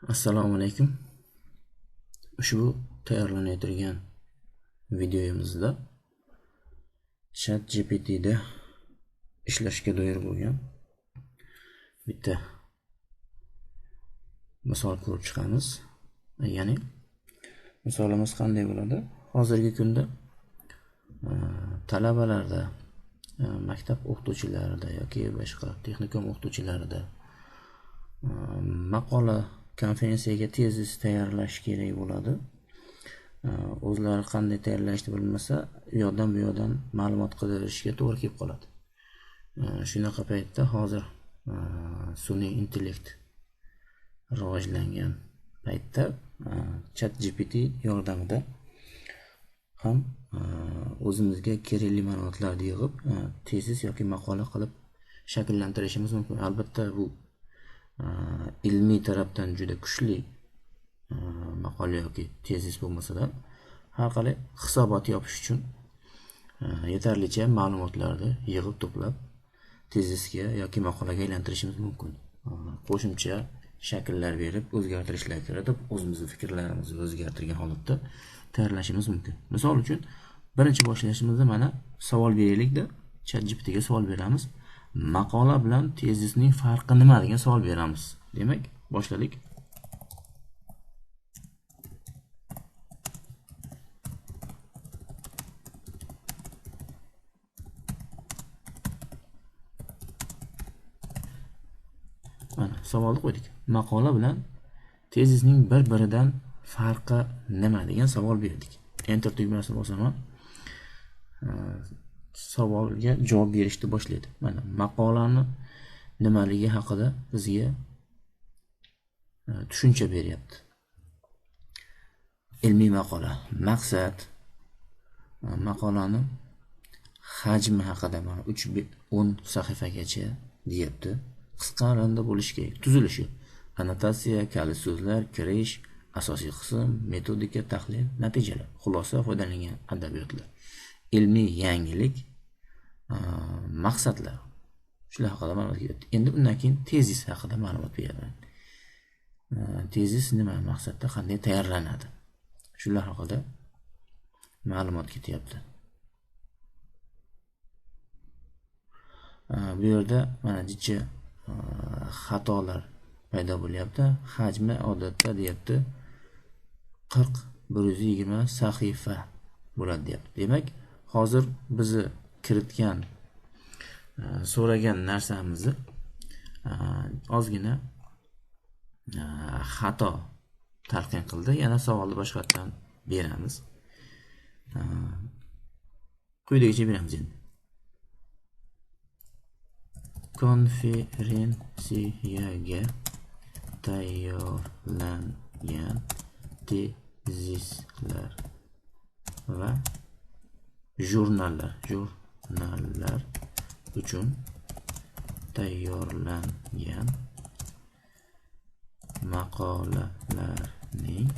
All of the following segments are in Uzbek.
Assalomu alaykum. Ushbu tayyorlanayotgan videomizda ChatGPT da ishlashga doir bo'lgan bitta misol ko'rib chiqamiz. Ya'ni misolimiz qanday bo'ladi? Hozirgi kunda talabalarda, maktab o'qituvchilarida yoki boshqa texnikum o'qituvchilarida maqola konferensiyaga tezis tayyorlash kerak bo'ladi. O'zlari qanday tayyorlashni bilmasa, u yoqdan bu yoqdan ma'lumot qidirishga to'g'ri kelib qoladi. Shunaqa paytda hozir sun'iy intellekt rivojlangan paytda ChatGPT yordamida ham o'zimizga kerakli ma'lumotlarni yig'ib tezis yoki maqola qilib shakllantirishimiz mumkin. Albatta bu ilmiy tarafdan juda kuchli maqola yoki tezis bo'lmasa-da, har qalay hisobot yopish uchun yetarlicha ma'lumotlarni yig'ib to'plab tezisga yoki maqolaga aylantirishimiz mumkin. Qo'shimcha shakllar berib, o'zgartirishlar kiritib, o'zimizning fikrlarimizni o'zgartirgan holatda tayyorlashimiz mumkin. Misol uchun, birinchi boshlashimizda mana savol beraylik-da, ChatGPT ga savol beramiz. Maqola bilan tezisning farqi nima degan savol beramiz. Demak, boshladik. Mana savolni qo'ydik. Maqola bilan tezisning bir-biridan farqi nima degan savol berdik. Enter tugmasini bosaman. Savolga javob berishni boshlaydi. Mana maqolani nimaligi haqida bizga tushuncha beryapti. Ilmiy maqola, maqsad, maqolani hajmi haqida mana 3-10 sahifagacha deyapti. Qisqa randa bo'lishi kerak. Tuzilishi: annotatsiya, kalit so'zlar, kirish, asosiy qism, metodika, tahlil, natijalar, xulosa, foydalangan adabiyotlar, ilmiy yangilik, maqsadlar. Shular haqida ma'lumot beradi. Endi undan keyin tezis haqida ma'lumot beradi. Tezis nima maqsadda qanday tayyorlanadi? Shular haqida ma'lumot ketyapti. Bu yerda mana jicha xatolar paydo bo'lyapti. Hajmi odatda deyapti 40-120 sahifa bo'ladi deyapti. Demak, hozir bizni kiritgan so'ragan narsamizni ozgina xato talqin qildi. Yana savolni boshqatdan beramiz. Quyidagicha beramiz endi. Konferensiyaga tayyorlangan tezislar va jurnallar uchun tayyorlangan maqolalarning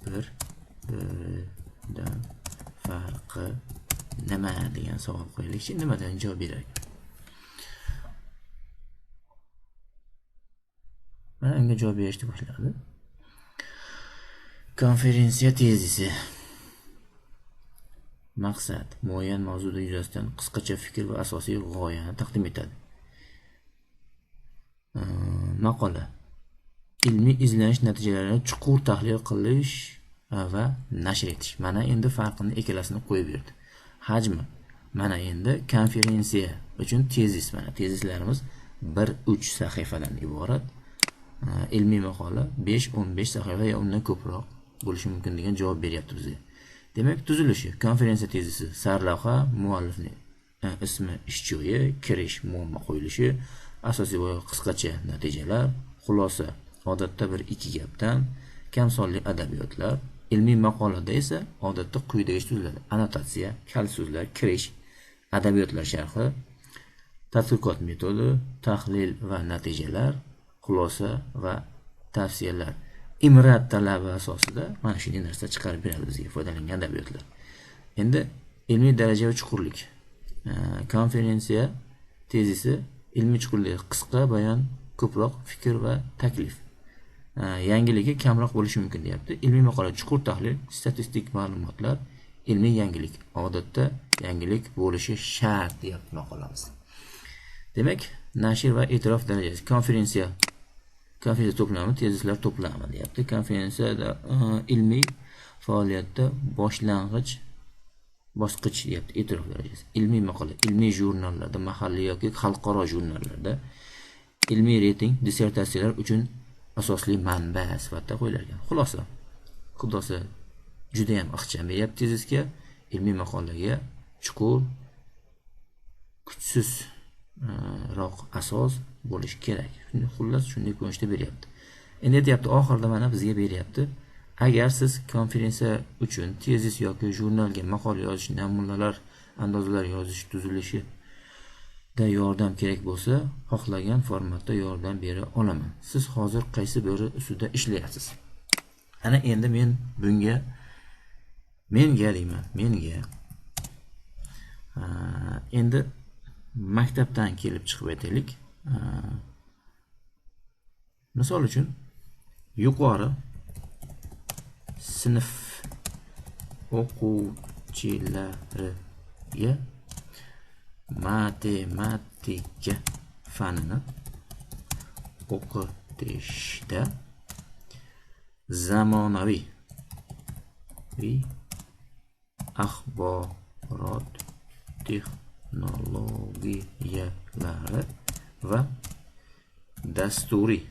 bir-biridan farqi nima degan savol qo'yilik. Nimadan javob beradi? Mana unga javob berishni boshladi. Konferensiya tezisi. Maqsad: muayyan mavzuda yuzasidan qisqacha fikr va asosiy g'oyani taqdim etadi. Maqola: ilmiy izlanish natijalarini chuqur tahlil qilish va nashr etish. Mana endi farqini ikkalasini qo'yib berdi. Hajmi: mana endi konferensiya uchun tezis. Mana tezislarimiz 1-3 sahifadan iborat. Ilmiy maqola 5-15 sahifa ya undan ko'proq bo'lishi mumkin degan javob beryapti bizga. Demak, tuzilishi: konferensiya tezisi, sarlavha, muallifning ismi, ish joyi, kirish, muammo qo'yilishi, asosiy va qisqacha natijalar, xulosa odatda 1-2 gapdan, kam sonli adabiyotlar. Ilmiy maqolada esa odatda quyidagicha tuziladi: annotatsiya, kalit so'zlar, kirish, adabiyotlar sharhi, tadqiqot metodi, tahlil va natijalar, xulosa va tavsiyalar. Imrat talabi asosida mana shunday narsa chiqarib beradi bizga, foydalangan adabiyotlar. Endi ilmiy daraja va chuqurlik. Konferensiya tezisi ilmiy chuqurlik: qisqa bayon, ko'proq fikr va taklif. yangiligi kamroq bo'lishi mumkin deyapti. Ilmiy maqola chuqur tahlil, statistik ma'lumotlar, ilmiy yangilik. Odatda yangilik bo'lishi shart deyapti maqolamiz. Demak, nashr va e'tirof darajasi. Konferensiya to'plami, tezislar to'plami deyapti. Konferensiyada ilmiy faoliyatda bosqich deyapti, e'tirof darajasi. Ilmiy maqola, ilmiy jurnallarda, mahalliy yoki xalqaro jurnallarda ilmiy reyting dissertatsiyalar uchun asosli manba sifatida qo'yilgan. Xulosa juda ham ixcham beryapti tezisga, ilmiy maqolaga chuqur, kuchsiz roq asos bo'lishi kerak. Xullas shunday ko'rinishda beryapti. Endi aytyapti, oxirida mana bizga beryapti. Agar siz konferensiya uchun tezis yoki jurnalga maqola yozish, namunalar, andozalar yozish tuzilishida yordam kerak bo'lsa, xohlagan formatda yordam bera olaman. Siz hozir qaysi biri ustida ishlayapsiz? Ana endi men bunga endi maktabdan kelib chiqib aytaylik. Misol uchun yuqori sinf o'quvchilariga matematika fanini o'qitishda zamonaviy axborot texnologiyalari va dasturiy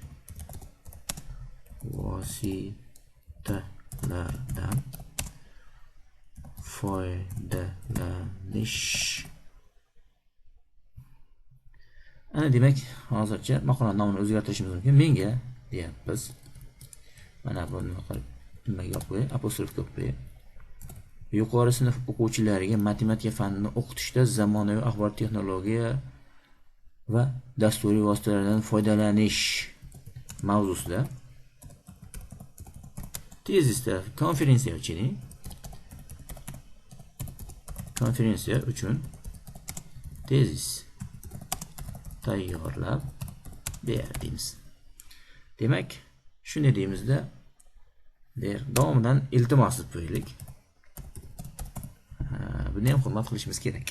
vositalardan foydalanish. Ana demak, hozircha maqola nomini o'zgartirishimiz mumkin. Menga deyapmiz. Mana buni nimaga qo'yay? Apostrof qo'yay. Yuqori sinf o'quvchilariga matematika fanini o'qitishda zamonaviy axborot texnologiya va dasturiy vositalardan foydalanish mavzusida tezisda konferensiya uchun tezis tayyorlab beramiz. Demak, shuni deymizda, davomidan iltimos deb qo'yaylik. Buni ham hurmat qilishimiz kerak.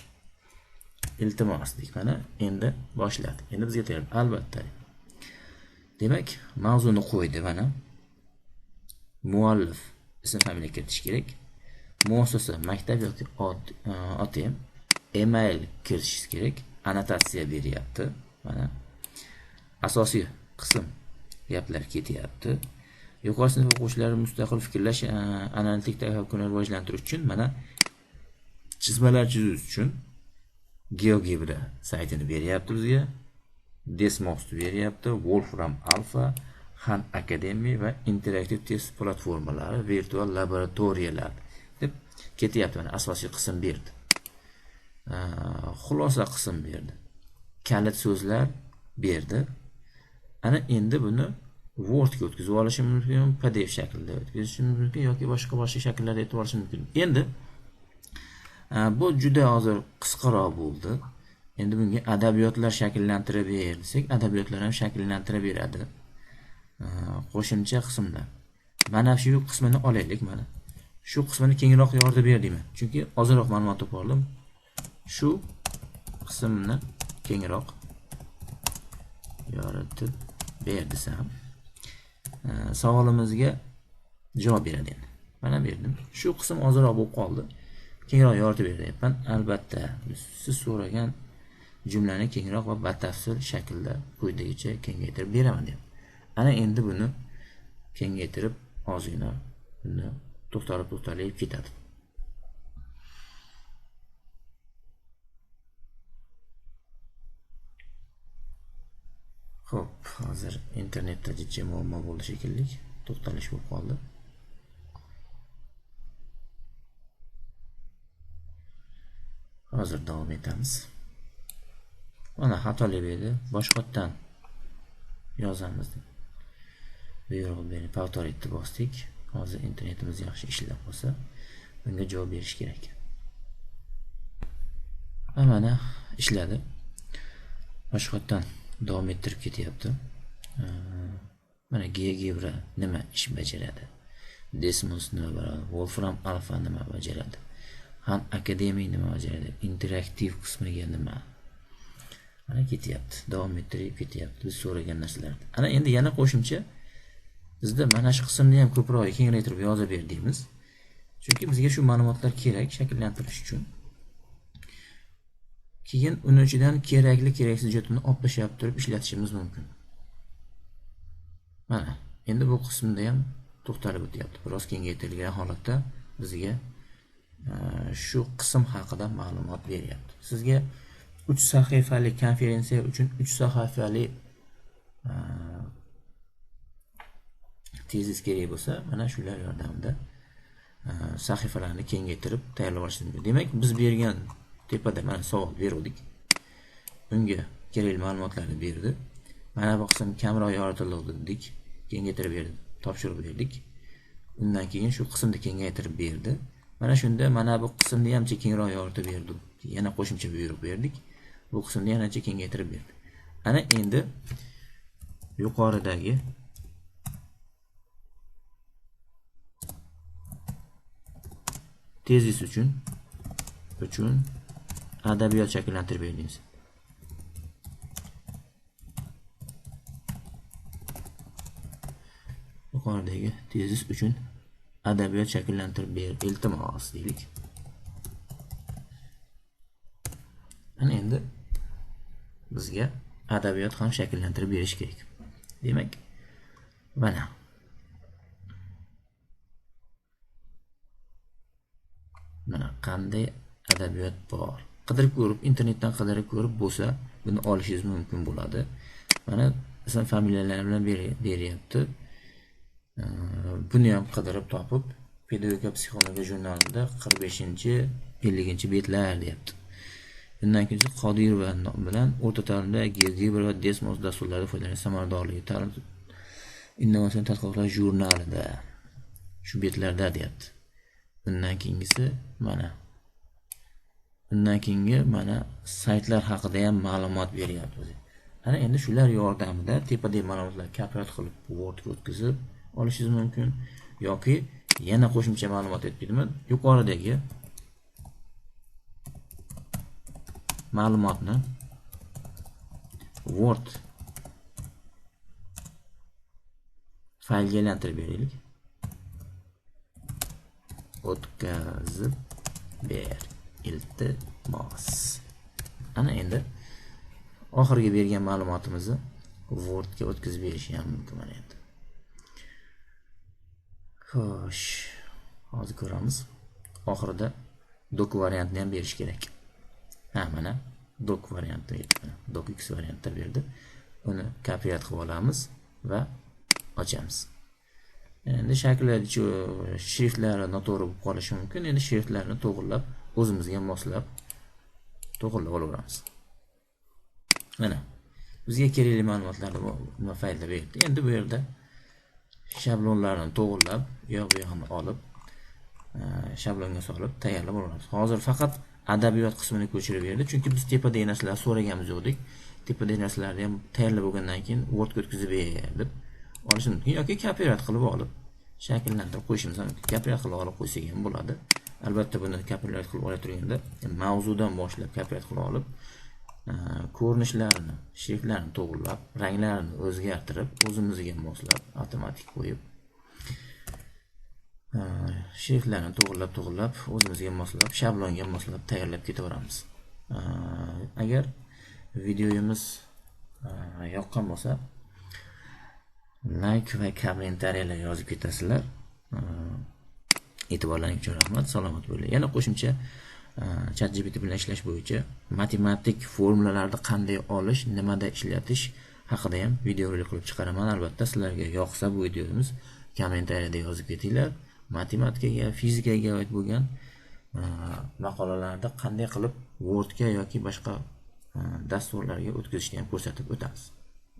Iltimos deb mana endi boshladi. Endi bizga tayyor, albatta. Demak, mavzuni qo'ydi mana. Muallif ism familiya kiritish kerak. Muassasa, maktab yoki OTM, email kirishingiz kerak. Annotatsiya beryapti. Mana asosiy qism gaplar ketyapti. Yuqori sinf o'quvchilari mustaqil fikrlash, analitik tafakkurni rivojlantirish uchun mana chizmalar chizish uchun GeoGebra saytini beryapti bizga. Desmos beryapti, Wolfram Alpha, Khan Academy va interaktiv test platformalari, virtual laboratoriyalar deb ketyapti. Mana asosiy qism berdi. Xulosa qism berdi. Kalit so'zlar berdi. Ana endi buni Word ga o'tkazib olishim mumkin, PDF shaklida o'tkazishim mumkin yoki boshqa shakllarda aytib olishim mumkin. Endi bu juda hozir qisqaroq bo'ldi. Endi bunga adabiyotlar shakllantirib ber desak, adabiyotlar ham shakllantirib beradi. Qo'shimcha qismda. Mana shu qismini olaylik mana. Shu qismini kengroq yoritib ber deyman. Chunki ozroq ma'lumot to'pladim. Shu qismni kengroq yoritib ber desam, savolimizga javob beradi endi. Mana berdim. Shu qism ozroq bo'lib qoldi. Kengroq yoritib beryapman. Albatta, siz so'ragan jumlani kengroq va batafsil shaklda quyidagicha kengaytirib beraman deb. Ana endi buni kengaytirib ozgina buni to'xtalib ketadi. Xo'p, hozir internetda jicha muammo bo'ldi shekilli, to'xtalish bo'lib qoldi. Hozir davom etamiz. Mana xatolik edi, boshqatdan yozamiz. Buyruq berib повторить bosdik. Hozir internetimiz yaxshi ishlab qolsa, bunga javob berish kerak. Mana ishladi. Boshqatdan davom ettirib ketyapti. Mana GeoGebra nima ish bajaradi? Desmos nima bajaradi? Wolfram Alpha nima bajaradi? Khan Academy nima bajaradi? Interaktiv qismiga nima? Mana ketyapti, davom ettirib ketyapti biz so'ragan narsalar. Ana endi yana qo'shimcha bizda mana shu qismni ham ko'proq kengaytirib yozib ber deymiz. Chunki bizga shu ma'lumotlar kerak shakllantirish uchun. Keyin uni ichidan keraksiz hujjatni olib tashlab turib ishlatishimiz mumkin. Mana endi bu qismda ham to'xtalib o'tyapti. Biroz kengaytirilgan holatda bizga shu qism haqida ma'lumot beryapti. Sizga 3 sahifali konferensiya uchun 3 sahifali tezis kerak bo'lsa, mana shular yordamida sahifalarni kengaytirib tayyorlab olish mumkin. Demak, biz bergan tepada mana savol berdik. Unga kerakli ma'lumotlarni berdi. Mana bu qism kamroq yoritildi dedik, kengaytirib berdi, topshiriq berdik. Undan keyin shu qismni kengaytirib berdi. Mana shunda mana bu qismni ham kengroq yoritib berdi. Yana qo'shimcha buyruq berdik. Bu qismni yana kengaytirib berdi. Ana endi yuqoridagi tezis uchun adabiyot shakllantirib beramiz. Yuqoridagi tezis uchun adabiyot shakllantirib ber, iltimos deylik. Ana endi bizga adabiyot ham shakllantirib berish kerak. Demak, mana qanday adabiyot bor. Qidirib ko'rib, internetdan qidirib ko'rib bo'lsa, buni olishingiz mumkin bo'ladi. Mana ism familiyalar bilan beryapti. Buni ham qidirib topib, Pedagogika psixologiya jurnalida 45-50 betlar deyapti. Bundan keyin Qodirova bilan o'rta ta'limda GeoGebra va Desmos dasturlarida foydalanish samaradorligi ta'lim innovatsion tadqiqotlar jurnalida shu betlarda deyapti. Bundan keyingisi mana saytlar haqida ham ma'lumot beryapti. Ana endi shular yordamida tepadagi ma'lumotlarni kopyat qilib Wordga o'tkazib olishingiz mumkin yoki yana qo'shimcha ma'lumot aytdim. Yuqoridagi ma'lumotni Word faylga aylantirib beraylik. O'tkazib ber, iltimos. Ana endi oxirgi bergan ma'lumotimizni Wordga o'tkazib berish ham mumkin endi. Xo'sh, hozir ko'ramiz. Oxirida doc variantni ham berish kerak. Mana doc varianti, docx variantda berdi. Uni kopiyat qilib olamiz va ochamiz. Endi shakli shriftlari noto'g'ri bo'lib qolishi mumkin. Endi shriftlarni to'g'rilab, o'zimizga moslab to'g'rilab olaveramiz. Mana bizga kerakli ma'lumotlarni bu faylda berdi. Endi bu yerda shablonlarni to'g'rilab, yo'q-bu-yoqni olib, shablonga solib tayyorlab olamiz. Hozir faqat adabiyot qismini ko'chirib berdi, chunki biz tepadagi narsalarni so'raganimiz yo'qdik. Tepadagi narsalarni ham tayyorlab bo'lgandan keyin Wordga o'tkazib ber deb olish mumkin yoki kopiyat qilib olib shakllantirib qo'yishimiz mumkin. Kopiyat qilib olib qo'ysak ham bo'ladi. Albatta buni kopiyat qilib ola turganda mavzudan boshlab kopiyat qilib olib, ko'rinishlarini, shriftlarni to'g'rilab, ranglarini o'zgartirib, o'zimizga moslab avtomatik qo'yib, shriftlarni to'g'rilab, o'zimizga moslab, shablonga moslab tayyorlab ketaveramiz. Agar videoyimiz yoqqan bo'lsa, like va kommentariyalar yozib ketasizlar. E'tiborlaringiz uchun rahmat. Salomat bo'ling. Yana qo'shimcha ChatGPT bilan ishlash bo'yicha matematik formulalarni qanday olish, nimada ishlatish haqida ham video qilib chiqaraman. Albatta sizlarga yoqsa bu videomiz kommentariyada yozib ketinglar. Matematikaga, fizikaga oid bo'lgan maqolalarni qanday qilib Wordga yoki boshqa dasturlarga o'tkazishni ham ko'rsatib o'tamiz.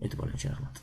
E'tiborlaringiz uchun rahmat.